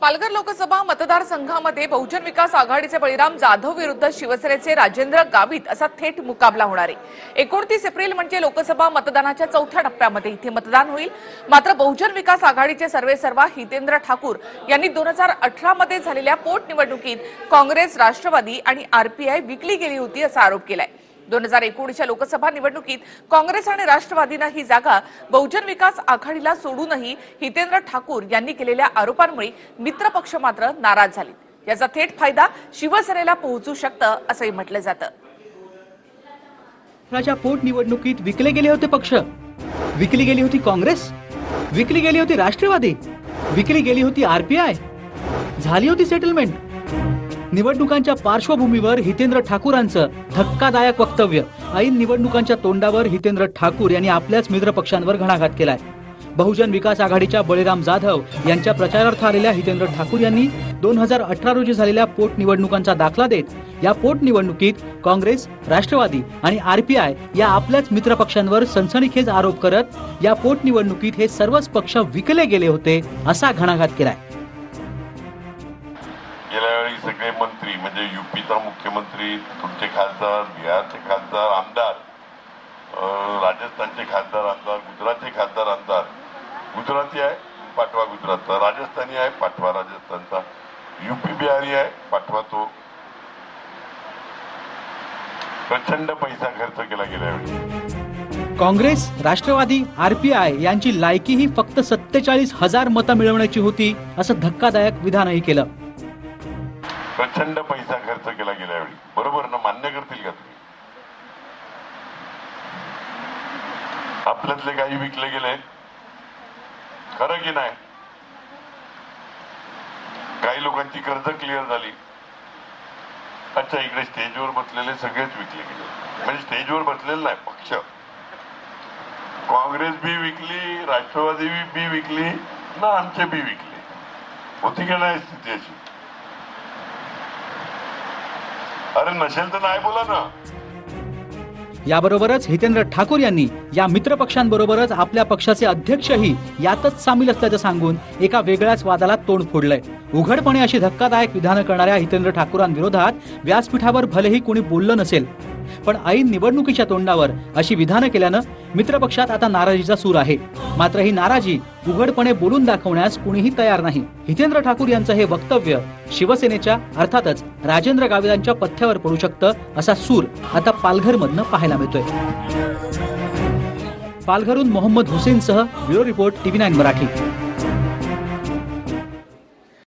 पालघर लोकसभा मतदारसंघामध्ये बहुजन विकास आघाडीचे बळीराम जाधव विरुद्ध शिवसेनेचे राजेंद्र गावित असा थेट मुकाबला होणार आहे। 29 एप्रिल म्हणजे लोकसभा मतदानाच्या चौथ्या टप्प्यामध्ये इथे मतदान होईल। मात्र बहुजन विकास आघाडीचे सर्वेसर्वा हितेंद्र ठाकूर यांनी 2018 मध्ये झालेल्या पोटनिवडणुकीत काँग्रेस, राष्ट्रवादी आणि आरपीआय विकली गेली होती असा आरोप केलाय। 2019च्या लोकसभा निवडणुकीत काँग्रेस आणि राष्ट्रवादीने ही जागा बहुजन विकास आघाडीला सोडूनही हितेंद्र ठाकूर यांनी केलेल्या आरोपांमुळे मित्रपक्ष मात्र नाराज झाले। याचा थेट फायदा शिवसेनेला पोहोचू शकतं असंही म्हटलं जातं। राज्याच्या पोटनिवडणुकीत विकले गेले होते पक्ष, विकली गेली होती काँग्रेस, विकली गेली होती राष्ट्रवादी, विकली गेली होती आरपीआय, झाली होती सेटलमेंट। निवडणुकांच्या पार्श्वभूमीवर हितेंद्र ठाकूरांचं धक्कादायक वक्तव्य। ऐन निवडणुकांच्या तोंडावर हितेंद्र ठाकूर यांनी आपल्याच मित्रपक्षांवर घणाघात केलाय। बहुजन विकास आघाडीच्या बळीराम जाधव यांच्या प्रचारार्थ आलेल्या हितेंद्र ठाकूर यांनी 2018 रोजी झालेल्या पोटनिवडणुकांचा दाखला देत या पोटनिवडणुकीत काँग्रेस, राष्ट्रवादी आणि आरपीआय या आपल्याच मित्रपक्षांवर सनसनीखेज आरोप करत या पोटनिवडणुकीत हे सर्वच पक्ष विकले गेले होते असा घणाघात केलाय। गेल्यावेळी सगळे मंत्री म्हणजे यूपीचा मुख्यमंत्री, तुमचे खासदार, बिहारचे खासदार, आमदार, राजस्थानचे खासदार, आमदार, गुजरातचे खासदार, आमदार, गुजराती आहे पाठवा गुजरातचा, राजस्थानी आहे पाठवा राजस्थानचा, यूपी बिहारी आहे पाठवा तो। प्रचंड पैसा खर्च केला गेल्यावेळी। काँग्रेस, राष्ट्रवादी, आरपीआय यांची लायकी ही फक्त 47,000 मतं मिळवण्याची होती असं धक्कादायक विधानही केलं। प्रचंड पैसा खर्च केला गेल्यावेळी, बरोबर ना? मान्य करतील का तुम्ही? आपल्यातले काही विकले गेले, खरं की नाही? काही लोकांची कर्ज क्लिअर झाली। अच्छा, इकडे स्टेजवर बसलेले सगळेच विकले गेले, म्हणजे स्टेजवर बसलेले नाही पक्ष। काँग्रेस बी विकली, राष्ट्रवादी बी विकली ना, आमचे बी विकले। होती का नाही स्थिती अशी? अरे नसेल तर नाही बोला ना। याबरोबरच हितेंद्र ठाकूर यांनी या मित्रपक्षांबरोबरच आपल्या पक्षाचे अध्यक्षही यातच सामील असल्याचं सांगून एका वेगळ्याच वादाला तोंड फोडलंय। उघडपणे अशी धक्कादायक विधानं करणाऱ्या हितेंद्र ठाकूरांविरोधात व्यासपीठावर भलेही कोणी बोललं नसेल, पण ऐन निवडणुकीच्या तोंडावर अशी विधानं केल्यानं मित्रपक्षात आता नाराजीचा सूर आहे। मात्र ही नाराजी उघडपणे बोलून दाखवण्यास कुणीही तयार नाही। हितेंद्र ठाकूर यांचं हे वक्तव्य शिवसेनेच्या अर्थातच राजेंद्र गावितांच्या पथ्यावर पडू शकतं असा सूर आता पालघरमधनं पाहायला मिळतोय। पालघरहून मोहम्मद हुसेनसह ब्युरो रिपोर्ट TV9 मराठी।